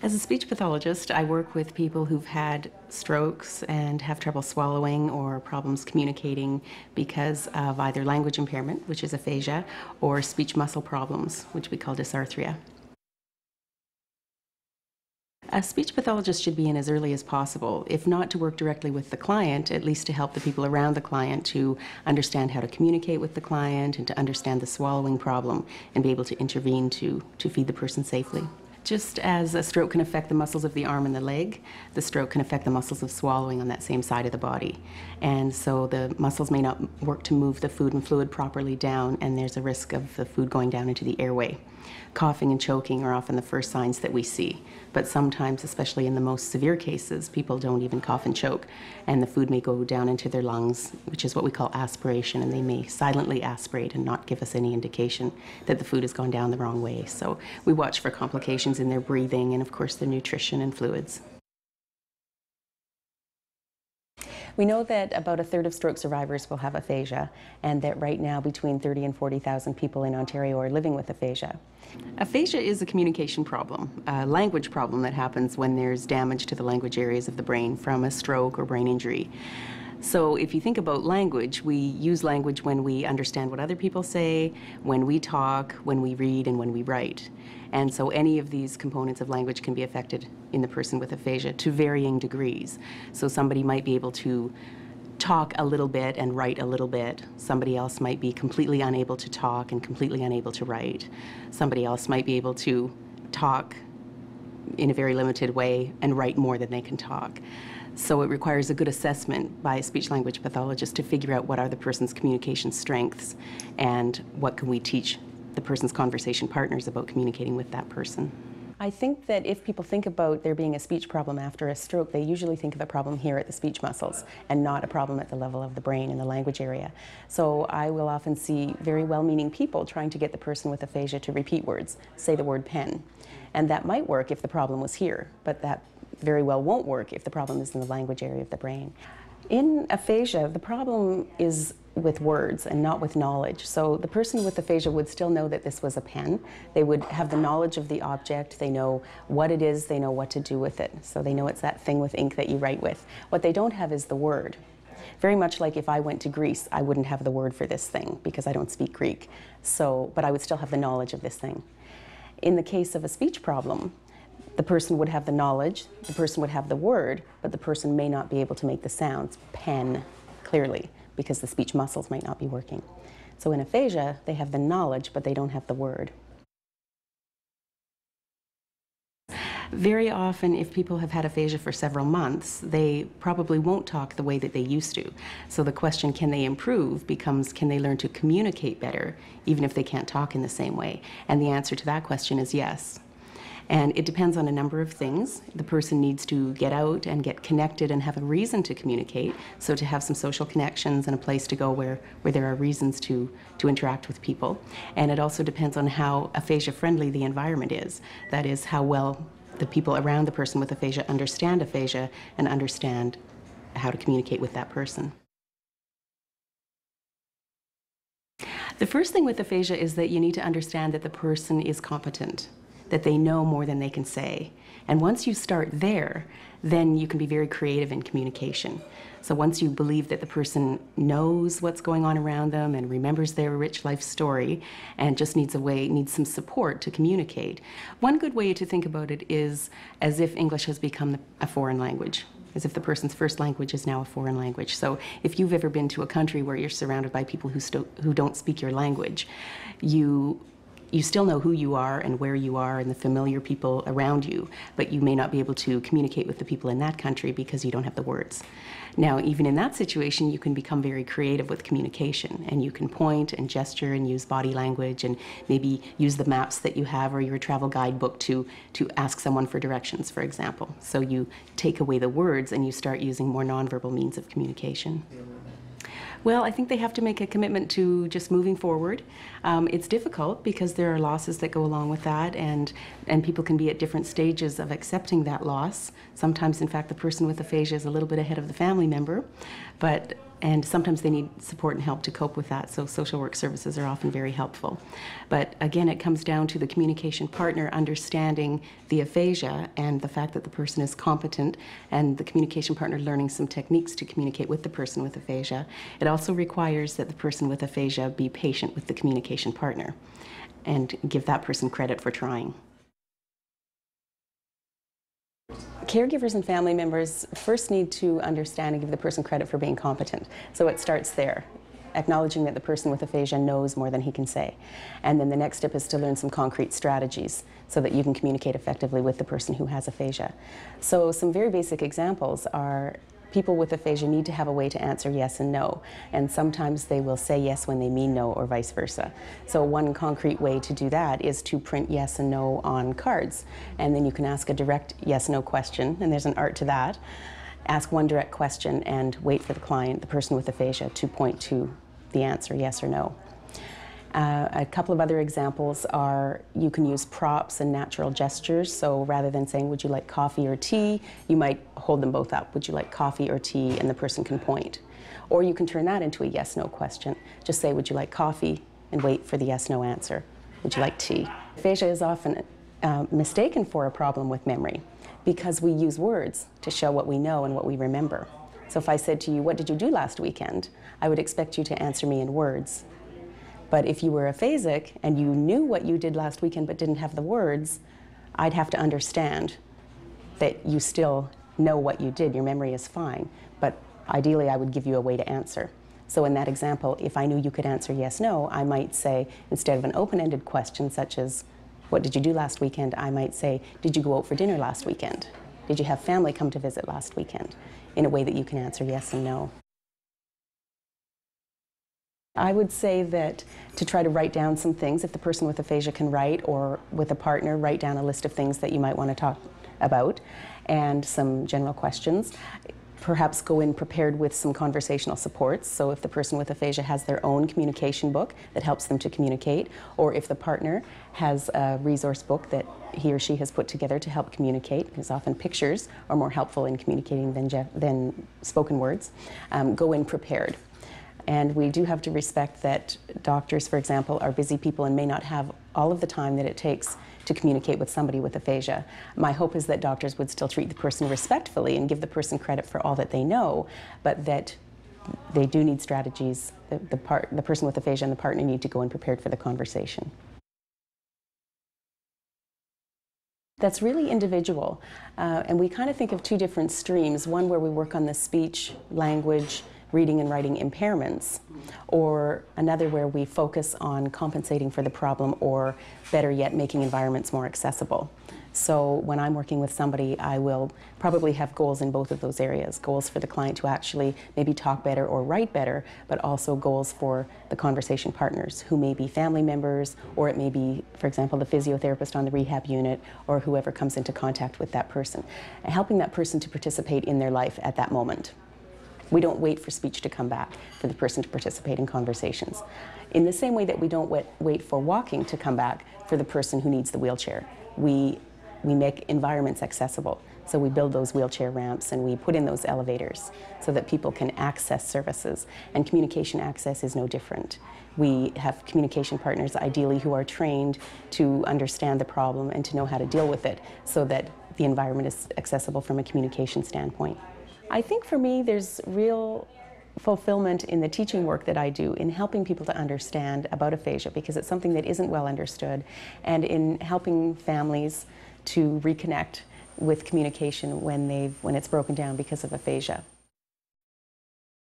As a speech pathologist, I work with people who've had strokes and have trouble swallowing or problems communicating because of either language impairment, which is aphasia, or speech muscle problems, which we call dysarthria. A speech pathologist should be in as early as possible, if not to work directly with the client, at least to help the people around the client to understand how to communicate with the client and to understand the swallowing problem and be able to intervene to feed the person safely. Just as a stroke can affect the muscles of the arm and the leg, the stroke can affect the muscles of swallowing on that same side of the body. And so the muscles may not work to move the food and fluid properly down, and there's a risk of the food going down into the airway. Coughing and choking are often the first signs that we see, but sometimes, especially in the most severe cases, people don't even cough and choke, and the food may go down into their lungs, which is what we call aspiration, and they may silently aspirate and not give us any indication that the food has gone down the wrong way. So we watch for complications in their breathing and, of course, their nutrition and fluids. We know that about a third of stroke survivors will have aphasia, and that right now between 30 and 40,000 people in Ontario are living with aphasia. Aphasia is a communication problem, a language problem that happens when there's damage to the language areas of the brain from a stroke or brain injury. So if you think about language, we use language when we understand what other people say, when we talk, when we read, and when we write. And so any of these components of language can be affected in the person with aphasia to varying degrees. So somebody might be able to talk a little bit and write a little bit. Somebody else might be completely unable to talk and completely unable to write. Somebody else might be able to talk in a very limited way and write more than they can talk. So it requires a good assessment by a speech-language pathologist to figure out what are the person's communication strengths and what can we teach the person's conversation partners about communicating with that person. I think that if people think about there being a speech problem after a stroke, they usually think of a problem here at the speech muscles and not a problem at the level of the brain and the language area. So I will often see very well-meaning people trying to get the person with aphasia to repeat words, say the word pen. And that might work if the problem was here, but that very well won't work if the problem is in the language area of the brain. In aphasia, the problem is with words and not with knowledge. So the person with aphasia would still know that this was a pen. They would have the knowledge of the object. They know what it is. They know what to do with it. So they know it's that thing with ink that you write with. What they don't have is the word. Very much like if I went to Greece, I wouldn't have the word for this thing because I don't speak Greek. But I would still have the knowledge of this thing. In the case of a speech problem, the person would have the knowledge, the person would have the word, but the person may not be able to make the sounds pen clearly because the speech muscles might not be working. So in aphasia, they have the knowledge, but they don't have the word. Very often, if people have had aphasia for several months, they probably won't talk the way that they used to. So the question, can they improve, becomes, can they learn to communicate better, even if they can't talk in the same way? And the answer to that question is yes. And it depends on a number of things. The person needs to get out and get connected and have a reason to communicate, so to have some social connections and a place to go where there are reasons to interact with people. And it also depends on how aphasia-friendly the environment is. That is, how well the people around the person with aphasia understand aphasia and understand how to communicate with that person. The first thing with aphasia is that you need to understand that the person is competent, that they know more than they can say. And once you start there, then you can be very creative in communication. So once you believe that the person knows what's going on around them and remembers their rich life story and just needs some support to communicate. One good way to think about it is as if English has become a foreign language, as if the person's first language is now a foreign language. So if you've ever been to a country where you're surrounded by people who don't speak your language, you still know who you are and where you are and the familiar people around you, but you may not be able to communicate with the people in that country because you don't have the words. Now, even in that situation, you can become very creative with communication, and you can point and gesture and use body language and maybe use the maps that you have or your travel guidebook to ask someone for directions, for example. So you take away the words and you start using more nonverbal means of communication. Well, I think they have to make a commitment to just moving forward. It's difficult because there are losses that go along with that, and people can be at different stages of accepting that loss. Sometimes, in fact, the person with aphasia is a little bit ahead of the family member, but And sometimes they need support and help to cope with that, so social work services are often very helpful. But again, it comes down to the communication partner understanding the aphasia and the fact that the person is competent, and the communication partner learning some techniques to communicate with the person with aphasia. It also requires that the person with aphasia be patient with the communication partner and give that person credit for trying. Caregivers and family members first need to understand and give the person credit for being competent. So it starts there, acknowledging that the person with aphasia knows more than he can say. And then the next step is to learn some concrete strategies so that you can communicate effectively with the person who has aphasia. So some very basic examples are people with aphasia need to have a way to answer yes and no, and sometimes they will say yes when they mean no, or vice versa. So one concrete way to do that is to print yes and no on cards, and then you can ask a direct yes/no question, and there's an art to that. Ask one direct question and wait for the client, the person with aphasia, to point to the answer, yes or no. A couple of other examples are you can use props and natural gestures. So rather than saying, would you like coffee or tea, you might hold them both up. Would you like coffee or tea? And the person can point. Or you can turn that into a yes/no question. Just say, would you like coffee? And wait for the yes/no answer. Would you like tea? Aphasia is often mistaken for a problem with memory because we use words to show what we know and what we remember. So if I said to you, what did you do last weekend? I would expect you to answer me in words. But if you were aphasic and you knew what you did last weekend but didn't have the words, I'd have to understand that you still know what you did. Your memory is fine, but ideally I would give you a way to answer. So in that example, if I knew you could answer yes/no, I might say, instead of an open-ended question such as, what did you do last weekend? I might say, did you go out for dinner last weekend? Did you have family come to visit last weekend? In a way that you can answer yes and no. I would say that to try to write down some things, if the person with aphasia can write, or with a partner, write down a list of things that you might want to talk about and some general questions. Perhaps go in prepared with some conversational supports. So if the person with aphasia has their own communication book that helps them to communicate, or if the partner has a resource book that he or she has put together to help communicate, because often pictures are more helpful in communicating than spoken words, go in prepared. And we do have to respect that doctors, for example, are busy people and may not have all of the time that it takes to communicate with somebody with aphasia. My hope is that doctors would still treat the person respectfully and give the person credit for all that they know, but that they do need strategies. The person with aphasia and the partner need to go in prepared for the conversation. That's really individual, and we kind of think of two different streams, one where we work on the speech, language, reading and writing impairments, or another where we focus on compensating for the problem, or better yet, making environments more accessible. So when I'm working with somebody, I will probably have goals in both of those areas. Goals for the client to actually maybe talk better or write better, but also goals for the conversation partners, who may be family members, or it may be, for example, the physiotherapist on the rehab unit, or whoever comes into contact with that person, and helping that person to participate in their life at that moment. We don't wait for speech to come back for the person to participate in conversations. In the same way that we don't wait for walking to come back for the person who needs the wheelchair. We make environments accessible. So we build those wheelchair ramps and we put in those elevators so that people can access services. And communication access is no different. We have communication partners, ideally, who are trained to understand the problem and to know how to deal with it so that the environment is accessible from a communication standpoint. I think for me, there's real fulfillment in the teaching work that I do in helping people to understand about aphasia, because it's something that isn't well understood, and in helping families to reconnect with communication when it's broken down because of aphasia.